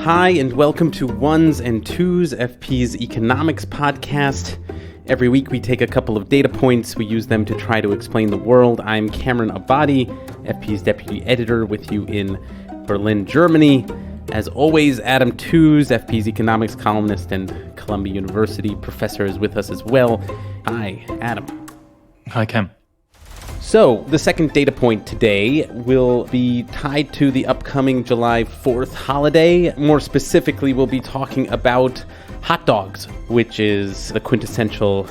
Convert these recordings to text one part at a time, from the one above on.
Hi, and welcome to Ones and Tooze, FP's economics podcast. Every week we take a couple of data points. We use them to try to explain the world. I'm Cameron Abadi, FP's deputy editor, with you in Berlin, Germany. As always, Adam Tooze, FP's economics columnist and Columbia University professor, is with us as well. Hi, Adam. Hi, Cam. So, the second data point today will be tied to the upcoming July 4th holiday. More specifically, we'll be talking about hot dogs, which is the quintessential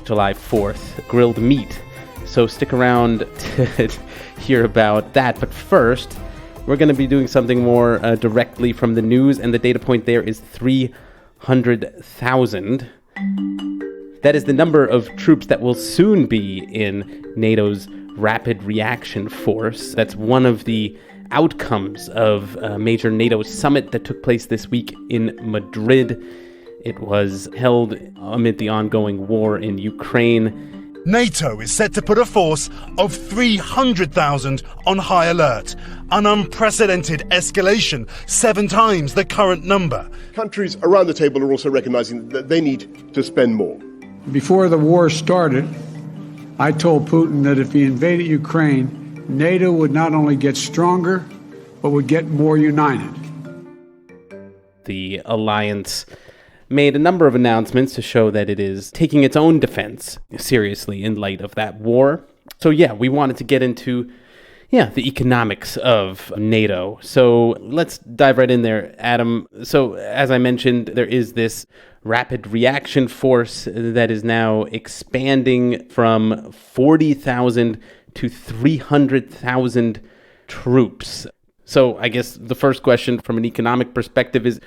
July 4th grilled meat. So stick around to hear about that. But first, we're going to be doing something more directly from the news, and the data point there is 300,000. That is the number of troops that will soon be in NATO's Rapid Reaction Force. That's one of the outcomes of a major NATO summit that took place this week in Madrid. It was held amid the ongoing war in Ukraine. NATO is set to put a force of 300,000 on high alert, an unprecedented escalation, 7 times the current number. Countries around the table are also recognizing that they need to spend more. Before the war started, I told Putin that if he invaded Ukraine, NATO would not only get stronger, but would get more united. The alliance made a number of announcements to show that it is taking its own defense seriously in light of that war. So yeah, we wanted to get into the economics of NATO. So let's dive right in there, Adam. So as I mentioned, there is this rapid reaction force that is now expanding from 40,000 to 300,000 troops. So I guess the first question from an economic perspective is,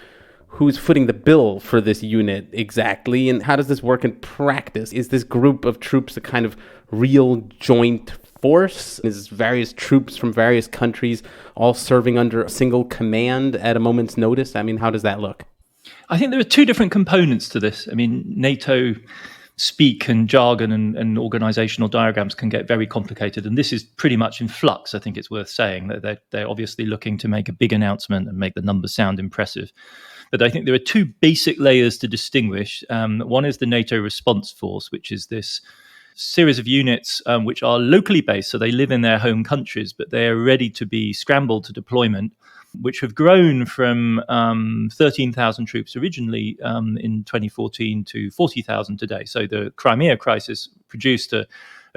who's footing the bill for this unit exactly, and how does this work in practice? Is this group of troops a kind of real joint force? Is various troops from various countries all serving under a single command at a moment's notice? I mean, how does that look? I think there are two different components to this. I mean, NATO speak and jargon and organizational diagrams can get very complicated, and this is pretty much in flux. I think it's worth saying that they're obviously looking to make a big announcement and make the numbers sound impressive. But I think there are two basic layers to distinguish. One is the NATO response force, which is this series of units which are locally based, so they live in their home countries, but they are ready to be scrambled to deployment, which have grown from 13,000 troops originally in 2014 to 40,000 today. So the Crimea crisis produced a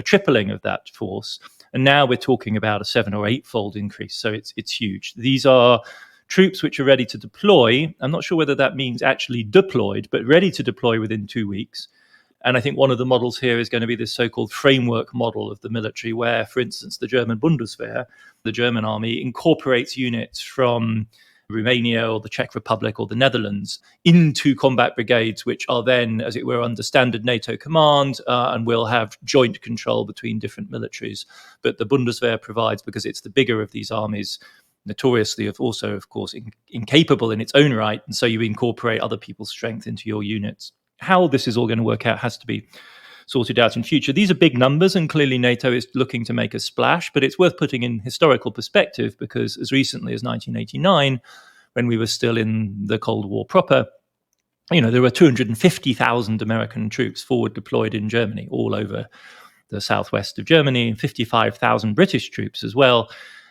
tripling of that force. And now we're talking about a 7 or 8-fold increase. So it's huge. These are troops which are ready to deploy. I'm not sure whether that means actually deployed, but ready to deploy within 2 weeks. And I think one of the models here is going to be this so-called framework model of the military, where, for instance, the German Bundeswehr, the German army, incorporates units from Romania or the Czech Republic or the Netherlands into combat brigades, which are then, as it were, under standard NATO command and will have joint control between different militaries. But the Bundeswehr provides, because it's the bigger of these armies, notoriously of course, incapable in its own right, and so you incorporate other people's strength into your units. How this is all going to work out has to be sorted out in future. These are big numbers, and clearly NATO is looking to make a splash, but it's worth putting in historical perspective, because as recently as 1989, when we were still in the Cold War proper, there were 250,000 American troops forward deployed in Germany, all over the southwest of Germany, and 55,000 British troops as well.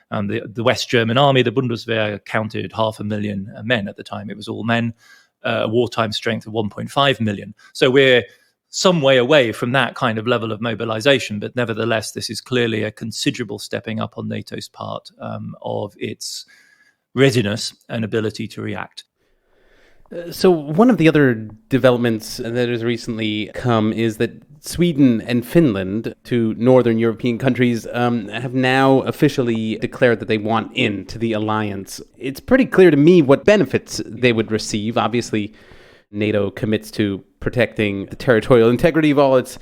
The West German army, the Bundeswehr, counted 500,000 men at the time. It was all men, a wartime strength of 1.5 million. So we're some way away from that kind of level of mobilization, but nevertheless, this is clearly a considerable stepping up on NATO's part of its readiness and ability to react. So one of the other developments that has recently come is that Sweden and Finland, two northern European countries, have now officially declared that they want into the alliance. It's pretty clear to me what benefits they would receive. Obviously, NATO commits to protecting the territorial integrity of all its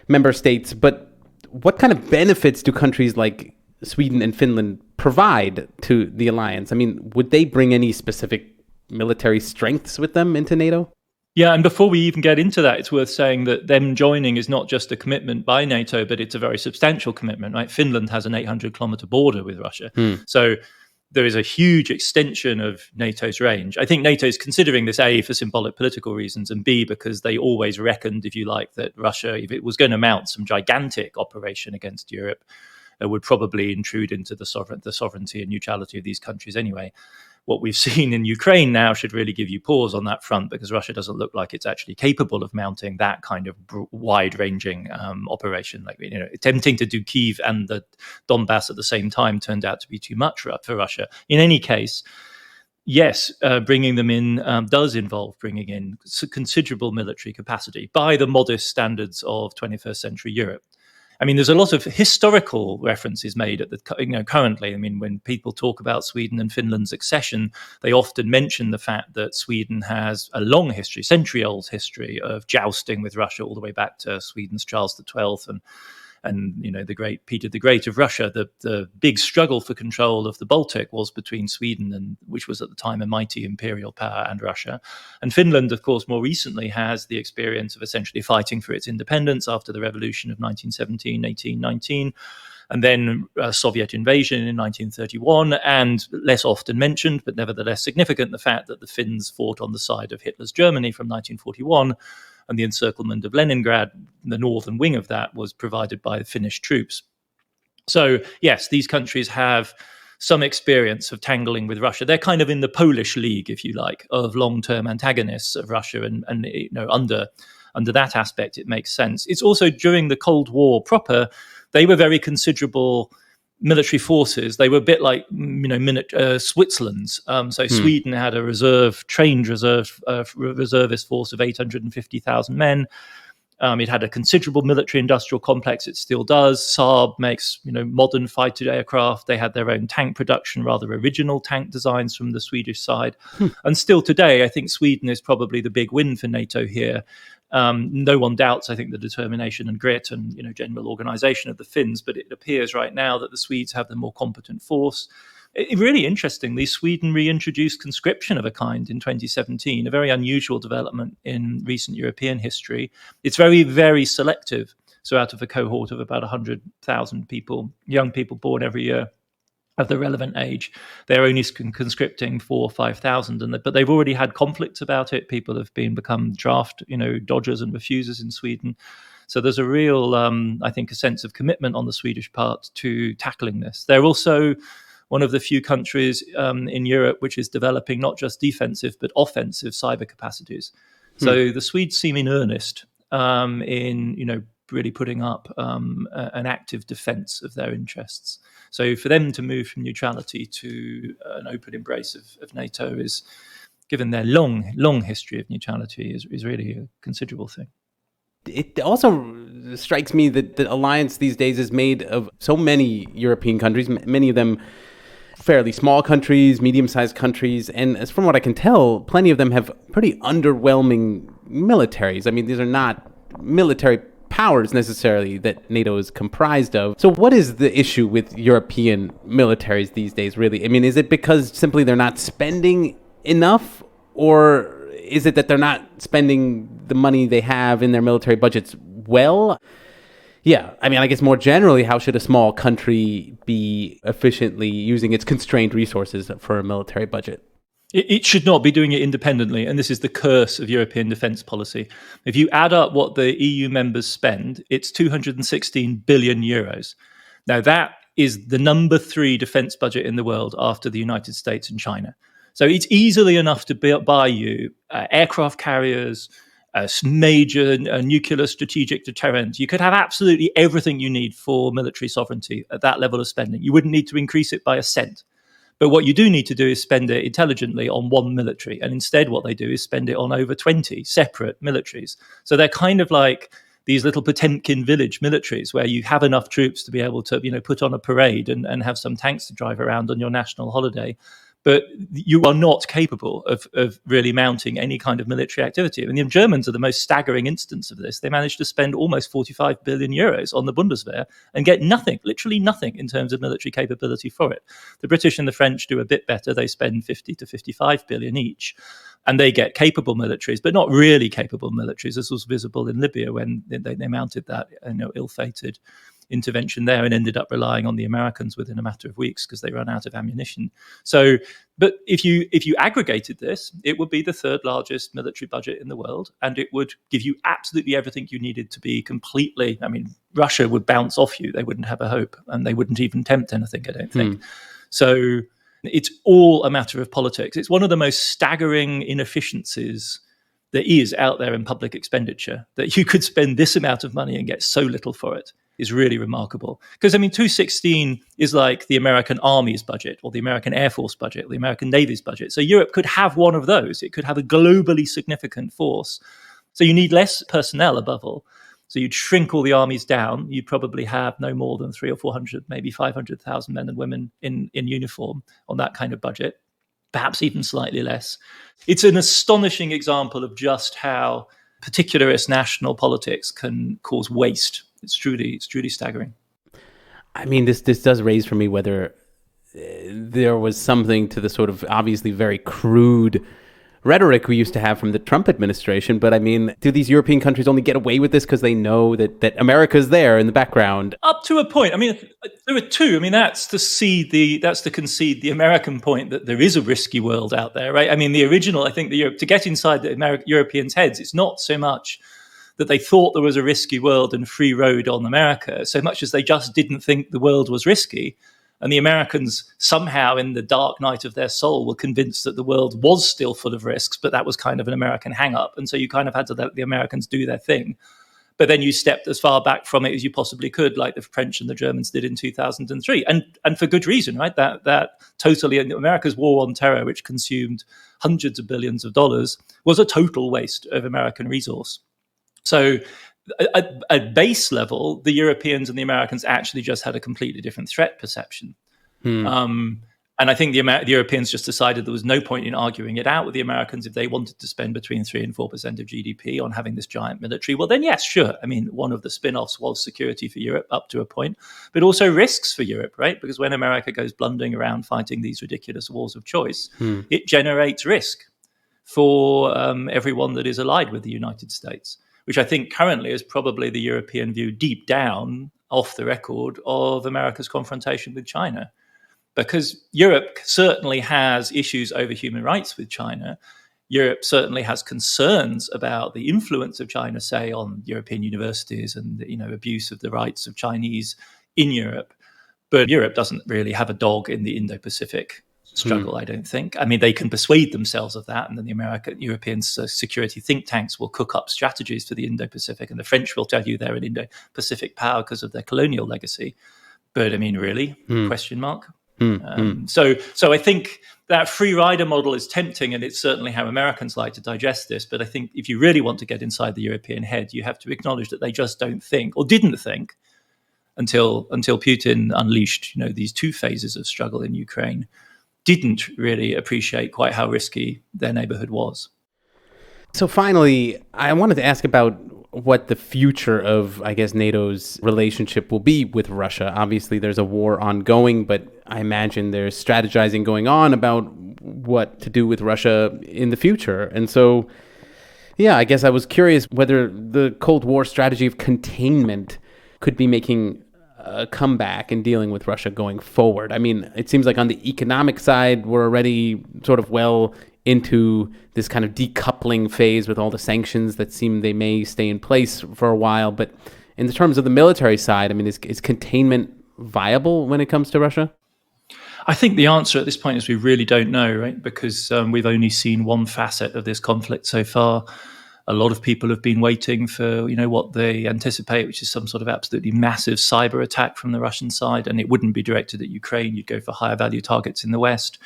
member states, but what kind of benefits do countries like Sweden and Finland provide to the alliance? I mean, would they bring any specific military strengths with them into NATO? Yeah, and before we even get into that, it's worth saying that them joining is not just a commitment by NATO, but it's a very substantial commitment, right? Finland has an 800-kilometer border with Russia. So there is a huge extension of NATO's range. I think NATO is considering this, A, for symbolic political reasons, and B, because they always reckoned, if you like, that Russia, if it was going to mount some gigantic operation against Europe, it would probably intrude into the sovereignty and neutrality of these countries anyway. What we've seen in Ukraine now should really give you pause on that front, because Russia doesn't look like it's actually capable of mounting that kind of wide-ranging operation. Like, attempting to do Kyiv and the Donbass at the same time turned out to be too much for Russia. In any case, yes, bringing them in does involve bringing in considerable military capacity by the modest standards of 21st century Europe. I mean, there's a lot of historical references made at the currently. I mean, when people talk about Sweden and Finland's accession, they often mention the fact that Sweden has a long history, century-old history of jousting with Russia, all the way back to Sweden's Charles XII and the great Peter the Great of Russia. The big struggle for control of the Baltic was between Sweden, which was at the time a mighty imperial power, and Russia. And Finland, of course, more recently has the experience of essentially fighting for its independence after the revolution of 1917, 1819, and then Soviet invasion in 1931, and less often mentioned, but nevertheless significant, the fact that the Finns fought on the side of Hitler's Germany from 1941, and the encirclement of Leningrad, the northern wing of that, was provided by Finnish troops. So, yes, these countries have some experience of tangling with Russia. They're kind of in the Polish league, if you like, of long-term antagonists of Russia, and under that aspect, it makes sense. It's also during the Cold War proper, they were very considerable military forces. They were a bit like Switzerland's. Sweden had a reservist force of 850,000 men. It had a considerable military industrial complex. It still does. Saab makes modern fighter aircraft. They had their own tank production, rather original tank designs from the Swedish side. And still today, I think Sweden is probably the big win for NATO here. No one doubts, I think, the determination and grit and general organisation of the Finns, but it appears right now that the Swedes have the more competent force. Really interestingly, Sweden reintroduced conscription of a kind in 2017, a very unusual development in recent European history. It's very, very selective. So out of a cohort of about 100,000 people, young people born every year of the relevant age, they're only conscripting 4,000 or 5,000, but they've already had conflicts about it. People have become draft, dodgers and refusers in Sweden. So there's a real, I think, a sense of commitment on the Swedish part to tackling this. They're also one of the few countries in Europe which is developing not just defensive but offensive cyber capacities. So the Swedes seem in earnest in really putting up an active defence of their interests. So for them to move from neutrality to an open embrace of NATO is, given their long history of neutrality, is really a considerable thing. It also strikes me that the alliance these days is made of so many European countries, many of them fairly small countries, medium-sized countries, and as from what I can tell, plenty of them have pretty underwhelming militaries. I mean, these are not military powers necessarily that NATO is comprised of. So what is the issue with European militaries these days, really? I mean, is it because simply they're not spending enough, or is it that they're not spending the money they have in their military budgets well? Yeah, I mean, I guess more generally, how should a small country be efficiently using its constrained resources for a military budget? It should not be doing it independently, and this is the curse of European defence policy. If you add up what the EU members spend, it's 216 billion euros. Now, that is the number 3 defence budget in the world after the United States and China. So it's easily enough to buy you aircraft carriers, a major nuclear strategic deterrent. You could have absolutely everything you need for military sovereignty at that level of spending. You wouldn't need to increase it by a cent. But what you do need to do is spend it intelligently on one military. And instead what they do is spend it on over 20 separate militaries. So they're kind of like these little Potemkin village militaries where you have enough troops to be able to put on a parade and have some tanks to drive around on your national holiday. But you are not capable of really mounting any kind of military activity. I mean, the Germans are the most staggering instance of this. They managed to spend almost 45 billion euros on the Bundeswehr and get nothing, literally nothing, in terms of military capability for it. The British and the French do a bit better. They spend 50 to 55 billion each, and they get capable militaries, but not really capable militaries. This was visible in Libya when they mounted that ill-fated intervention there and ended up relying on the Americans within a matter of weeks because they ran out of ammunition. So, but if you aggregated this, it would be the third largest military budget in the world, and it would give you absolutely everything you needed to be completely, I mean, Russia would bounce off you. They wouldn't have a hope, and they wouldn't even tempt anything, I don't think. So it's all a matter of politics. It's one of the most staggering inefficiencies there is out there in public expenditure, that you could spend this amount of money and get so little for it is really remarkable. Because, I mean, 216 is like the American Army's budget or the American Air Force budget, or the American Navy's budget. So Europe could have one of those. It could have a globally significant force. So you need less personnel above all. So you'd shrink all the armies down. You'd probably have no more than 300 or 400, maybe 500,000 men and women in uniform on that kind of budget, perhaps even slightly less. It's an astonishing example of just how particularist national politics can cause waste. It's truly staggering. I mean, this does raise for me whether there was something to the sort of obviously very crude rhetoric we used to have from the Trump administration. But I mean, do these European countries only get away with this because they know that America's there in the background? Up to a point. I mean, there are two. I mean, that's to concede the American point that there is a risky world out there, right? I mean, the original, I think, to get inside the Europeans' heads, it's not so much that they thought there was a risky world and free road on America, so much as they just didn't think the world was risky. And the Americans somehow in the dark night of their soul were convinced that the world was still full of risks, but that was kind of an American hang-up. And so you kind of had to let the Americans do their thing. But then you stepped as far back from it as you possibly could, like the French and the Germans did in 2003. And for good reason, right? That totally, America's war on terror, which consumed hundreds of billions of dollars, was a total waste of American resource. So at base level, the Europeans and the Americans actually just had a completely different threat perception. And I think the Europeans just decided there was no point in arguing it out with the Americans. If they wanted to spend between 3 and 4% of GDP on having this giant military, well, then yes, sure. I mean, one of the spin-offs was security for Europe up to a point, but also risks for Europe, right? Because when America goes blundering around fighting these ridiculous wars of choice, it generates risk for everyone that is allied with the United States, which I think currently is probably the European view deep down, off the record, of America's confrontation with China. Because Europe certainly has issues over human rights with China. Europe certainly has concerns about the influence of China, say, on European universities and, abuse of the rights of Chinese in Europe. But Europe doesn't really have a dog in the Indo-Pacific struggle, I don't think. I mean, they can persuade themselves of that, and then the European security think tanks will cook up strategies for the Indo-Pacific, and the French will tell you they're an Indo-Pacific power because of their colonial legacy. But I mean, really? Question mark. So I think that free rider model is tempting, and it's certainly how Americans like to digest this. But I think if you really want to get inside the European head, you have to acknowledge that they just don't think, or didn't think, until Putin unleashed, these two phases of struggle in Ukraine, didn't really appreciate quite how risky their neighborhood was. So finally, I wanted to ask about what the future of, I guess, NATO's relationship will be with Russia. Obviously, there's a war ongoing, but I imagine there's strategizing going on about what to do with Russia in the future. And so, yeah, I guess I was curious whether the Cold War strategy of containment could be making a comeback in dealing with Russia going forward. I mean, it seems like on the economic side, we're already sort of well into this kind of decoupling phase with all the sanctions that seem they may stay in place for a while. But in the terms of the military side, I mean, is containment viable when it comes to Russia? I think the answer at this point is we really don't know, right? Because we've only seen one facet of this conflict so far. A lot of people have been waiting for, what they anticipate, which is some sort of absolutely massive cyber attack from the Russian side. And it wouldn't be directed at Ukraine. You'd go for higher value targets in the West.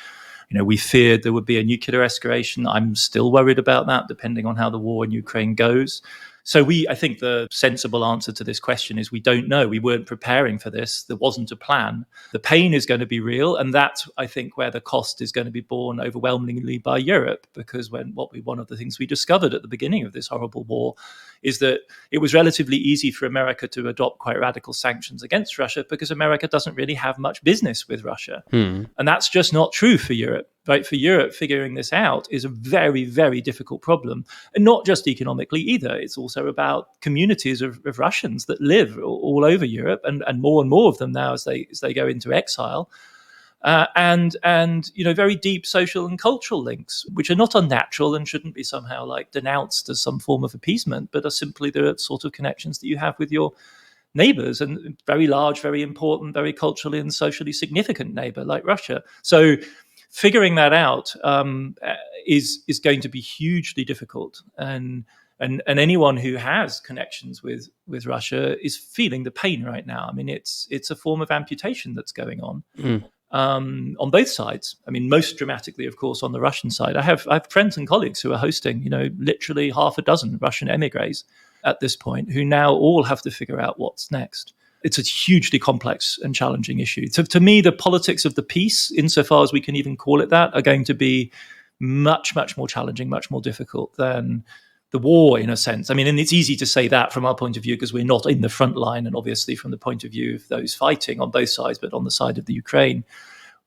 We feared there would be a nuclear escalation. I'm still worried about that, depending on how the war in Ukraine goes. So I think the sensible answer to this question is we don't know. We weren't preparing for this. There wasn't a plan. The pain is going to be real. And that's, I think, where the cost is going to be borne overwhelmingly by Europe. Because one of the things we discovered at the beginning of this horrible war is that it was relatively easy for America to adopt quite radical sanctions against Russia because America doesn't really have much business with Russia. And that's just not true for Europe. right, for Europe, figuring this out is a very, very difficult problem. And not just economically either. It's also about communities of Russians that live all over Europe, and more of them now as they go into exile. And very deep social and cultural links, which are not unnatural and shouldn't be somehow like denounced as some form of appeasement, but are simply the sort of connections that you have with your neighbors, and very large, very important, very culturally and socially significant neighbor like Russia. So figuring that out is going to be hugely difficult. And anyone who has connections with Russia is feeling the pain right now. I mean, it's a form of amputation that's going on. On both sides. I mean, most dramatically, of course, on the Russian side. I have friends and colleagues who are hosting, literally half a dozen Russian emigres at this point, who now all have to figure out what's next. It's a hugely complex and challenging issue. So to me, the politics of the peace, insofar as we can even call it that, are going to be much, much more challenging, much more difficult than the war, in a sense. I mean, and it's easy to say that from our point of view because we're not in the front line, and obviously from the point of view of those fighting on both sides, but on the side of the Ukraine,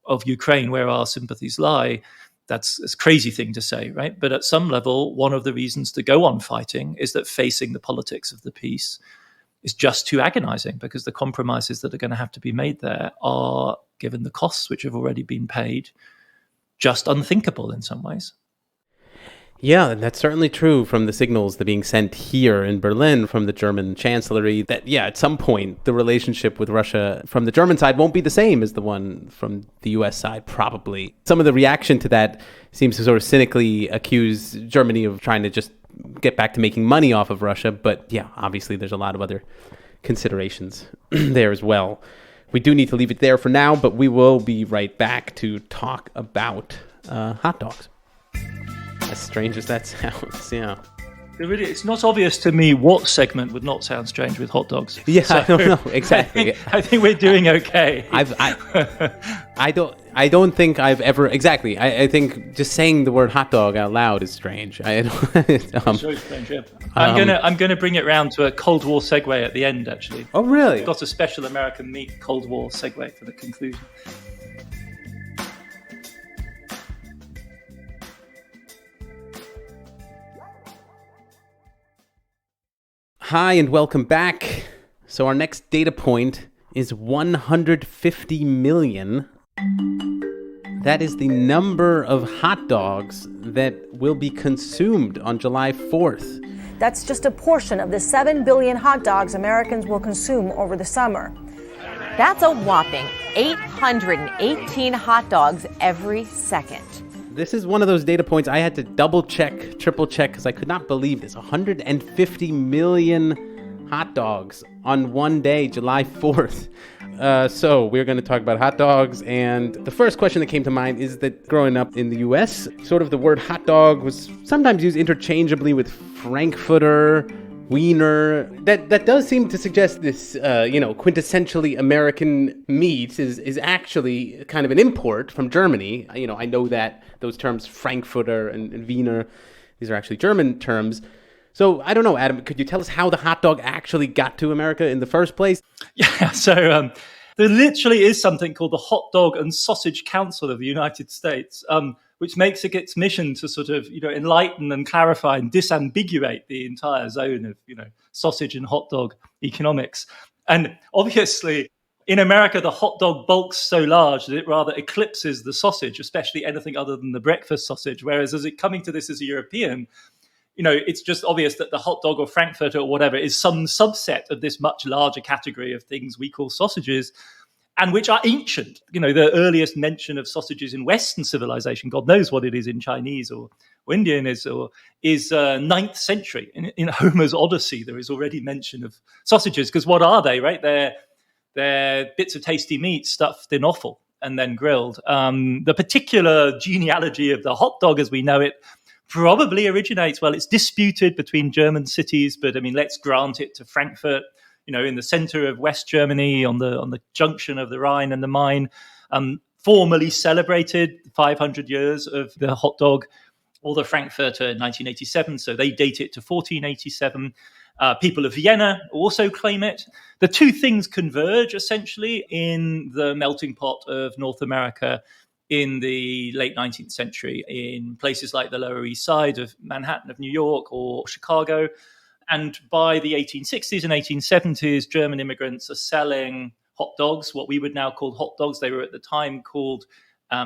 where our sympathies lie, that's a crazy thing to say, right? But at some level, one of the reasons to go on fighting is that facing the politics of the peace is just too agonizing, because the compromises that are going to have to be made there are, given the costs which have already been paid, just unthinkable in some ways. Yeah, that's certainly true from the signals that are being sent here in Berlin from the German chancellery that, at some point, the relationship with Russia from the German side won't be the same as the one from the US side, probably. Some of the reaction to that seems to sort of cynically accuse Germany of trying to just get back to making money off of Russia. But obviously there's a lot of other considerations there as well. We do need to leave it there for now, but we will be right back to talk about hot dogs. As strange as that sounds, It's not obvious to me what segment would not sound strange with hot dogs. Yeah, so, I don't know exactly. I think we're doing okay. I don't think I've ever exactly. I think just saying the word hot dog out loud is strange. It's very strange. Yeah. I'm gonna bring it round to a Cold War segue at the end. Actually. Oh really? I've got a special American meat Cold War segue for the conclusion. Hi, and welcome back. So our next data point is 150 million. That is the number of hot dogs that will be consumed on July 4th. That's just a portion of the 7 billion hot dogs Americans will consume over the summer. That's a whopping 818 hot dogs every second. This is one of those data points I had to double check, triple check, because I could not believe this. 150 million hot dogs on one day, July 4th. So we're going to talk about hot dogs. And the first question that came to mind is that growing up in the U.S., sort of the word hot dog was sometimes used interchangeably with Frankfurter, Wiener. That does seem to suggest this, quintessentially American meat is actually kind of an import from Germany. I know that those terms Frankfurter and Wiener, these are actually German terms. So I don't know, Adam, could you tell us how the hot dog actually got to America in the first place? Yeah, so there literally is something called the Hot Dog and Sausage Council of the United States, which makes it its mission to sort of, enlighten and clarify and disambiguate the entire zone of, sausage and hot dog economics. And obviously, in America, the hot dog bulks so large that it rather eclipses the sausage, especially anything other than the breakfast sausage. Whereas coming to this as a European, it's just obvious that the hot dog or Frankfurter or whatever is some subset of this much larger category of things we call sausages, and which are ancient. The earliest mention of sausages in Western civilization, God knows what it is in Chinese or Indian, is 9th century. In Homer's Odyssey, there is already mention of sausages, because what are they, right? They're bits of tasty meat stuffed in offal and then grilled. The particular genealogy of the hot dog as we know it probably originates, it's disputed between German cities, but let's grant it to Frankfurt, in the center of West Germany, on the junction of the Rhine and the Main, formally celebrated 500 years of the hot dog, or the Frankfurter in 1987, so they date it to 1487. People of Vienna also claim it. The two things converge, essentially, in the melting pot of North America in the late 19th century in places like the Lower East Side of Manhattan, of New York, or Chicago. And by the 1860s and 1870s, German immigrants are selling hot dogs, what we would now call hot dogs. They were at the time called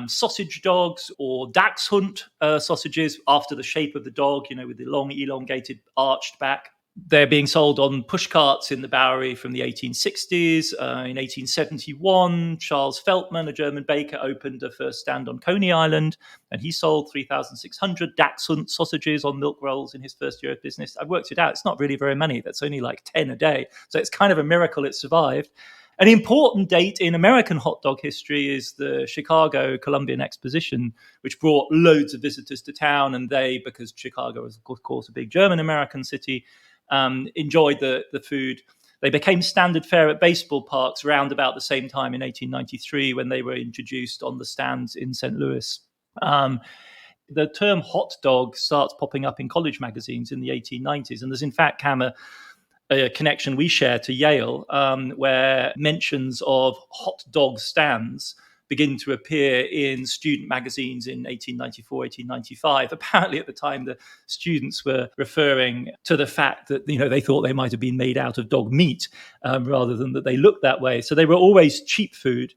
sausage dogs or Dachshund sausages, after the shape of the dog, with the long, elongated, arched back. They're being sold on push carts in the Bowery from the 1860s. In 1871, Charles Feltman, a German baker, opened a first stand on Coney Island, and he sold 3,600 Dachshund sausages on milk rolls in his first year of business. I've worked it out. It's not really very many. That's only like 10 a day. So it's kind of a miracle it survived. An important date in American hot dog history is the Chicago Columbian Exposition, which brought loads of visitors to town. And they, because Chicago is, of course, a big German-American city, enjoyed the food. They became standard fare at baseball parks around about the same time in 1893 when they were introduced on the stands in St. Louis. The term hot dog starts popping up in college magazines in the 1890s. And there's in fact, Cam, a connection we share to Yale, where mentions of hot dog stands begin to appear in student magazines in 1894, 1895. Apparently at the time, the students were referring to the fact that, they thought they might have been made out of dog meat rather than that they looked that way. So they were always cheap food.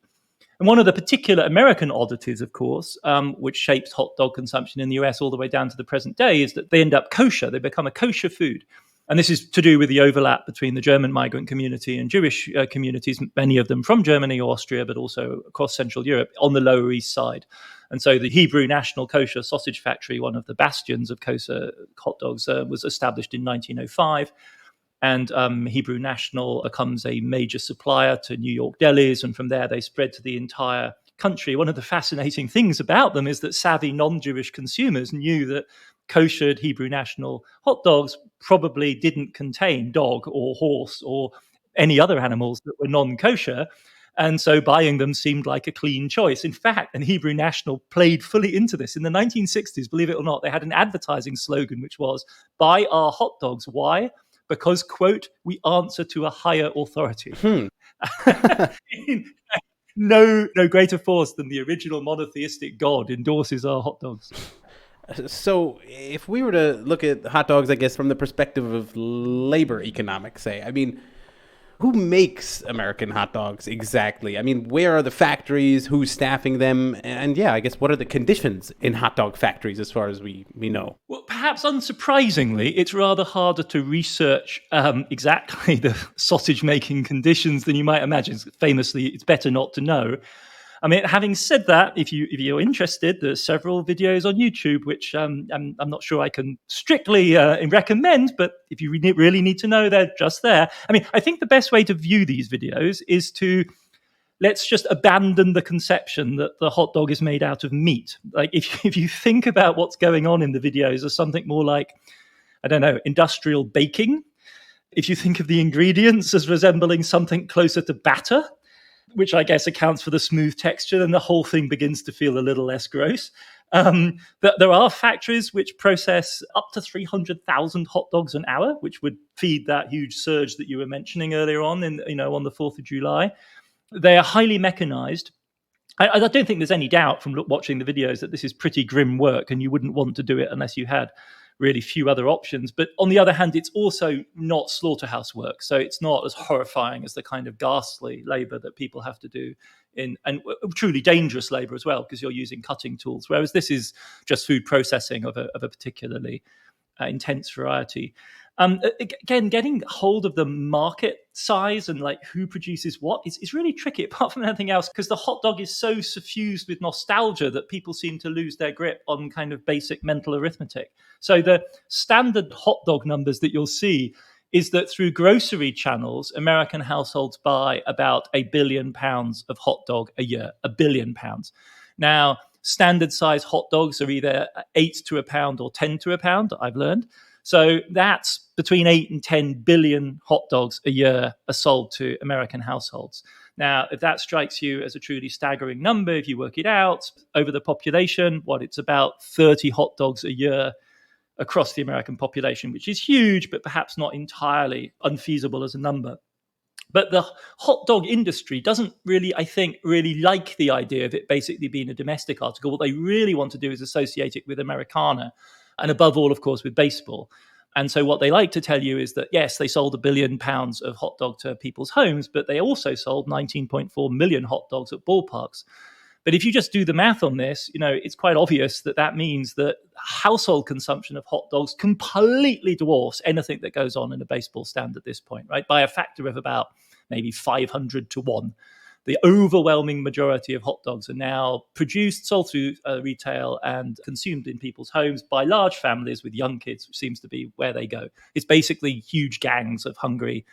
And one of the particular American oddities, of course, which shapes hot dog consumption in the US all the way down to the present day, is that they end up kosher. They become a kosher food. And this is to do with the overlap between the German migrant community and Jewish communities, many of them from Germany or Austria, but also across Central Europe on the Lower East Side. And so the Hebrew National Kosher Sausage Factory, one of the bastions of kosher hot dogs, was established in 1905. And Hebrew National becomes a major supplier to New York delis. And from there, they spread to the entire country. One of the fascinating things about them is that savvy non-Jewish consumers knew that koshered Hebrew National hot dogs probably didn't contain dog or horse or any other animals that were non-kosher. And so buying them seemed like a clean choice. In fact, and Hebrew National played fully into this. In the 1960s, believe it or not, they had an advertising slogan, which was, "Buy our hot dogs." Why? Because, quote, "we answer to a higher authority." No greater force than the original monotheistic God endorses our hot dogs. So if we were to look at hot dogs, I guess, from the perspective of labor economics, say, I mean, who makes American hot dogs exactly? I mean, where are the factories? Who's staffing them? And yeah, I guess, what are the conditions in hot dog factories as far as we know? Well, perhaps unsurprisingly, it's rather harder to research exactly the sausage-making conditions than you might imagine. Famously, it's better not to know. I mean, having said that, if you're interested, there's several videos on YouTube, which I'm not sure I can strictly recommend, but if you really need to know, they're just there. I mean, I think the best way to view these videos is to, let's just abandon the conception that the hot dog is made out of meat. Like, if you think about what's going on in the videos as something more like, I don't know, industrial baking, if you think of the ingredients as resembling something closer to batter, which I guess accounts for the smooth texture, then the whole thing begins to feel a little less gross. There are factories which process up to 300,000 hot dogs an hour, which would feed that huge surge that you were mentioning earlier on, on the 4th of July. They are highly mechanized. I don't think there's any doubt from watching the videos that this is pretty grim work, and you wouldn't want to do it unless you had really few other options. But on the other hand, it's also not slaughterhouse work. So it's not as horrifying as the kind of ghastly labor that people have to do and truly dangerous labor as well, because you're using cutting tools. Whereas this is just food processing of a particularly intense variety. Again, getting hold of the market size and like who produces what is really tricky, apart from anything else, because the hot dog is so suffused with nostalgia that people seem to lose their grip on kind of basic mental arithmetic. So the standard hot dog numbers that you'll see is that through grocery channels, American households buy about £1 billion of hot dog a year, £1 billion. Now, standard size hot dogs are either 8 to a pound or 10 to a pound, I've learned. So that's between 8 and 10 billion hot dogs a year are sold to American households. Now, if that strikes you as a truly staggering number, if you work it out over the population, it's about 30 hot dogs a year across the American population, which is huge, but perhaps not entirely unfeasible as a number. But the hot dog industry doesn't really, I think, really like the idea of it basically being a domestic article. What they really want to do is associate it with Americana, and above all, of course, with baseball. And so what they like to tell you is that, yes, they sold £1 billion of hot dog to people's homes, but they also sold 19.4 million hot dogs at ballparks. But if you just do the math on this, it's quite obvious that that means that household consumption of hot dogs completely dwarfs anything that goes on in a baseball stand at this point, right? By a factor of about maybe 500 to 1. The overwhelming majority of hot dogs are now produced, sold through retail, and consumed in people's homes by large families with young kids, which seems to be where they go. It's basically huge gangs of hungry,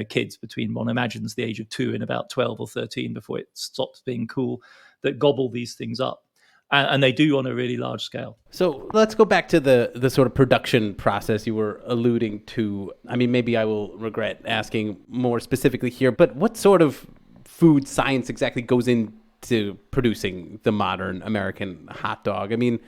kids between, one imagines, the age of 2 and about 12 or 13 before it stops being cool, that gobble these things up. And they do on a really large scale. So let's go back to the sort of production process you were alluding to. I mean, maybe I will regret asking more specifically here, but what sort of food science exactly goes into producing the modern American hot dog? I mean,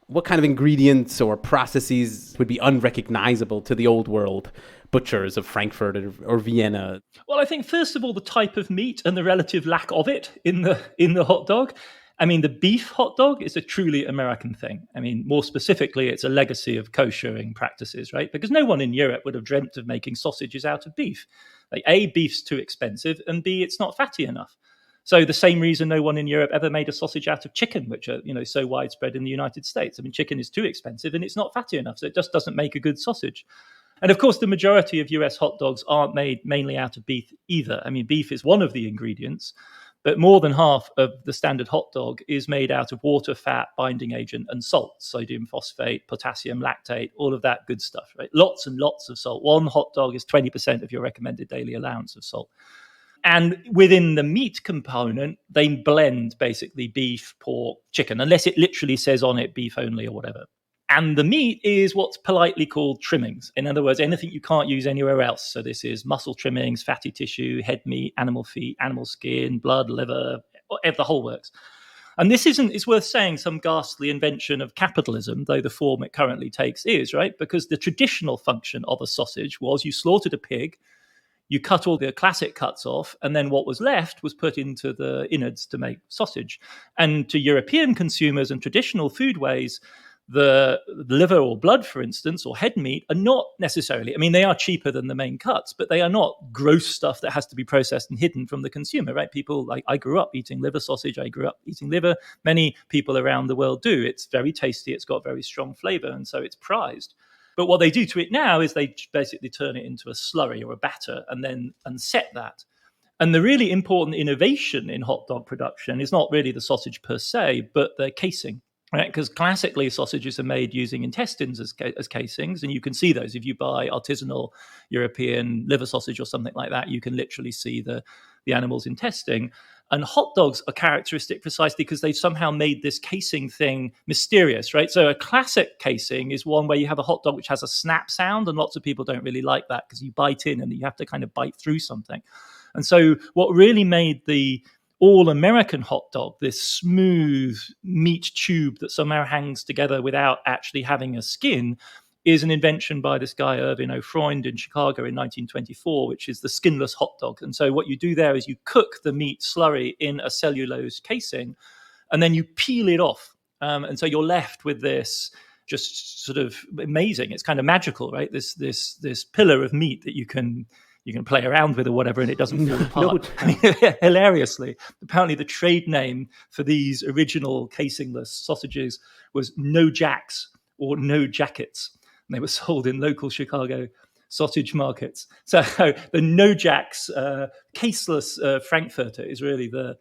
what kind of ingredients or processes would be unrecognizable to the old world butchers of Frankfurt or Vienna? Well, I think, first of all, the type of meat and the relative lack of it in the hot dog. I mean, the beef hot dog is a truly American thing. I mean, more specifically, it's a legacy of kosherring practices, right? Because no one in Europe would have dreamt of making sausages out of beef. Like, A, beef's too expensive, and B, it's not fatty enough. So the same reason no one in Europe ever made a sausage out of chicken, which are, so widespread in the United States. I mean, chicken is too expensive and it's not fatty enough, so it just doesn't make a good sausage. And of course, the majority of US hot dogs aren't made mainly out of beef either. I mean, beef is one of the ingredients, but more than half of the standard hot dog is made out of water, fat, binding agent, and salt, sodium phosphate, potassium lactate, all of that good stuff, right? Lots and lots of salt. One hot dog is 20% of your recommended daily allowance of salt. And within the meat component, they blend basically beef, pork, chicken, unless it literally says on it beef only or whatever. And the meat is what's politely called trimmings. In other words, anything you can't use anywhere else. So this is muscle trimmings, fatty tissue, head meat, animal feet, animal skin, blood, liver, the whole works. And this isn't, it's worth saying, some ghastly invention of capitalism, though the form it currently takes is, right? Because the traditional function of a sausage was you slaughtered a pig, you cut all the classic cuts off, and then what was left was put into the innards to make sausage. And to European consumers and traditional foodways, the liver or blood, for instance, or head meat are not necessarily, I mean, they are cheaper than the main cuts, but they are not gross stuff that has to be processed and hidden from the consumer, right? People, like, I grew up eating liver sausage. I grew up eating liver. Many people around the world do. It's very tasty. It's got very strong flavor. And so it's prized. But what they do to it now is they basically turn it into a slurry or a batter and then set that. And the really important innovation in hot dog production is not really the sausage per se, but the casing. Right, because classically sausages are made using intestines as casings, and you can see those if you buy artisanal European liver sausage or something like that. You can literally see the animal's intestine. And hot dogs are characteristic precisely because they've somehow made this casing thing mysterious, right? So a classic casing is one where you have a hot dog which has a snap sound, and lots of people don't really like that because you bite in and you have to kind of bite through something. And so what really made the all-American hot dog, this smooth meat tube that somehow hangs together without actually having a skin, is an invention by this guy, Irving O'Freund, in Chicago in 1924, which is the skinless hot dog. And so what you do there is you cook the meat slurry in a cellulose casing, and then you peel it off. And so you're left with this just sort of amazing, it's kind of magical, right? This pillar of meat that you can play around with or whatever, and it doesn't fall apart. I mean, hilariously, apparently the trade name for these original casingless sausages was No Jacks or No Jackets. And they were sold in local Chicago sausage markets. So the No Jacks caseless Frankfurter is really the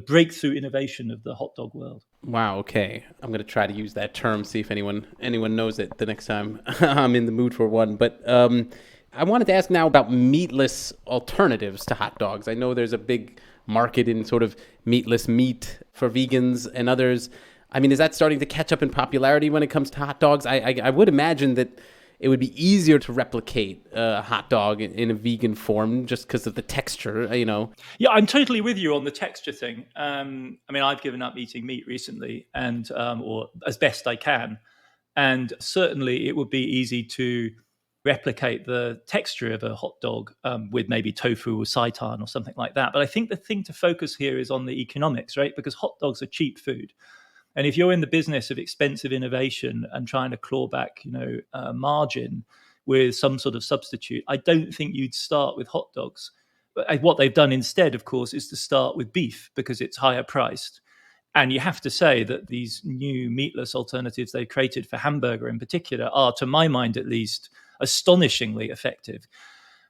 breakthrough innovation of the hot dog world. Wow, okay. I'm going to try to use that term, see if anyone knows it the next time I'm in the mood for one. But I wanted to ask now about meatless alternatives to hot dogs. I know there's a big market in sort of meatless meat for vegans and others. I mean, is that starting to catch up in popularity when it comes to hot dogs? I would imagine that it would be easier to replicate a hot dog in a vegan form just because of the texture, you know? Yeah, I'm totally with you on the texture thing. I mean, I've given up eating meat recently, and or as best I can. And certainly it would be easy to replicate the texture of a hot dog with maybe tofu or seitan or something like that. But I think the thing to focus here is on the economics, right? Because hot dogs are cheap food. And if you're in the business of expensive innovation and trying to claw back, margin with some sort of substitute, I don't think you'd start with hot dogs. But what they've done instead, of course, is to start with beef because it's higher priced. And you have to say that these new meatless alternatives they created for hamburger in particular are, to my mind at least, astonishingly effective.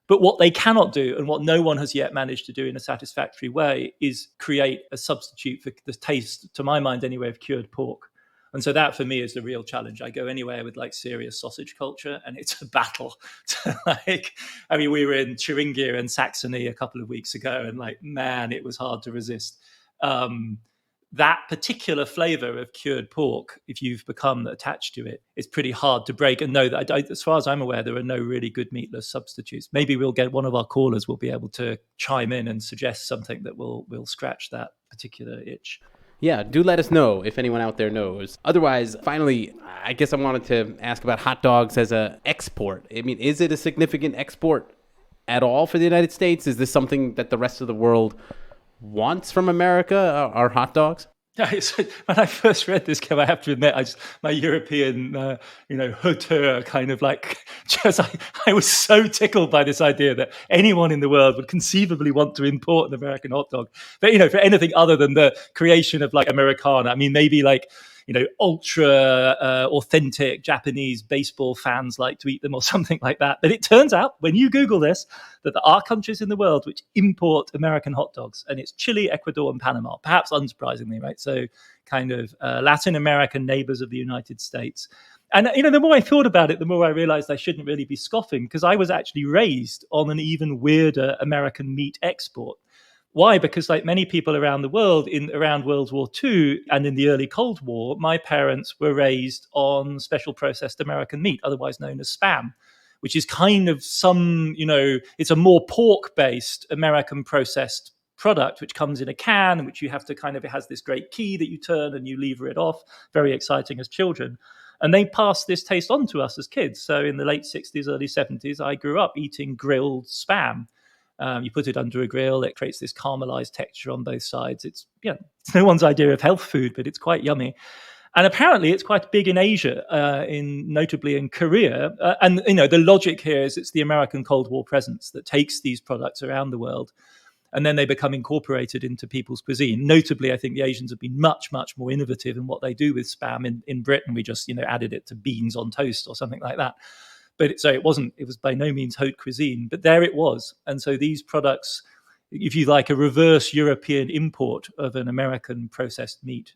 But what they cannot do, and what no one has yet managed to do in a satisfactory way, is create a substitute for the taste, to my mind anyway, of cured pork. And so that for me is the real challenge. I go anywhere with like serious sausage culture and it's a battle to we were in Thuringia and Saxony a couple of weeks ago and man, it was hard to resist. That particular flavor of cured pork, if you've become attached to it, it's pretty hard to break. And no, as far as I'm aware, there are no really good meatless substitutes. Maybe we'll get one of our callers will be able to chime in and suggest something that will scratch that particular itch. Yeah, do let us know if anyone out there knows. Otherwise, finally, I guess I wanted to ask about hot dogs as an export. I mean, is it a significant export at all for the United States? Is this something that the rest of the world wants from America, are hot dogs? When I first read this, Kev, I have to admit, my European, hauteur kind of I was so tickled by this idea that anyone in the world would conceivably want to import an American hot dog. But, for anything other than the creation of Americana, I mean, maybe ultra authentic Japanese baseball fans like to eat them or something like that. But it turns out, when you Google this, that there are countries in the world which import American hot dogs, and it's Chile, Ecuador, and Panama, perhaps unsurprisingly, right? So kind of Latin American neighbors of the United States. And, the more I thought about it, the more I realized I shouldn't really be scoffing, because I was actually raised on an even weirder American meat export. Why? Because like many people around the world, around World War II and in the early Cold War, my parents were raised on special processed American meat, otherwise known as Spam, which is kind of it's a more pork-based American processed product, which comes in a can, which you have to it has this great key that you turn and you lever it off. Very exciting as children. And they passed this taste on to us as kids. So in the late 60s, early 70s, I grew up eating grilled Spam. You put it under a grill, it creates this caramelized texture on both sides. It's no one's idea of health food, but it's quite yummy. And apparently it's quite big in Asia, notably in Korea. And the logic here is it's the American Cold War presence that takes these products around the world, and then they become incorporated into people's cuisine. Notably, I think the Asians have been much, much more innovative in what they do with Spam. In Britain, we just added it to beans on toast or something like that. But it was by no means haute cuisine, but there it was. And so these products, if you like, a reverse European import of an American processed meat,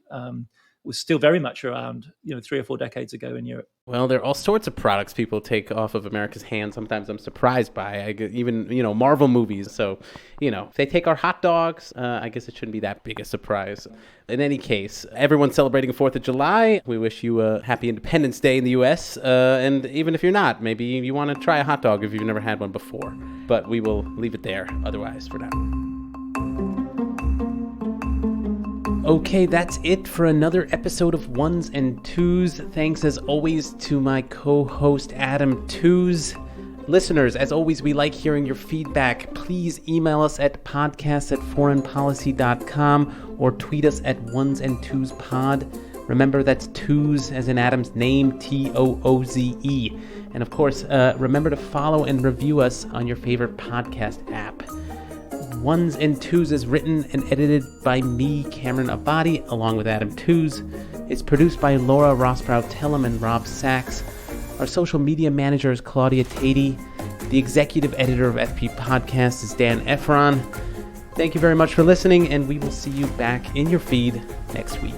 was still very much around, 3 or 4 decades ago in Europe. Well, there are all sorts of products people take off of America's hands. Sometimes I'm surprised by, even, Marvel movies. So, if they take our hot dogs, I guess it shouldn't be that big a surprise. In any case, everyone's celebrating 4th of July. We wish you a happy Independence Day in the U.S. And even if you're not, maybe you want to try a hot dog if you've never had one before. But we will leave it there otherwise for now. Okay, that's it for another episode of Ones and Twos. Thanks as always to my co-host Adam Tooze. Listeners, as always, we like hearing your feedback. Please email us at podcast@foreignpolicy.com or tweet us at onesandtwosPod. Remember, that's Tooze as in Adam's name, Tooze. And of course, remember to follow and review us on your favorite podcast app. Ones and Twos is written and edited by me, Cameron Abadi, along with Adam Tooze. It's produced by Laura Rosbrow-Tellem and Rob Sachs. Our social media manager is Claudia Tatey. The executive editor of FP Podcast is Dan Efron. Thank you very much for listening, and we will see you back in your feed next week.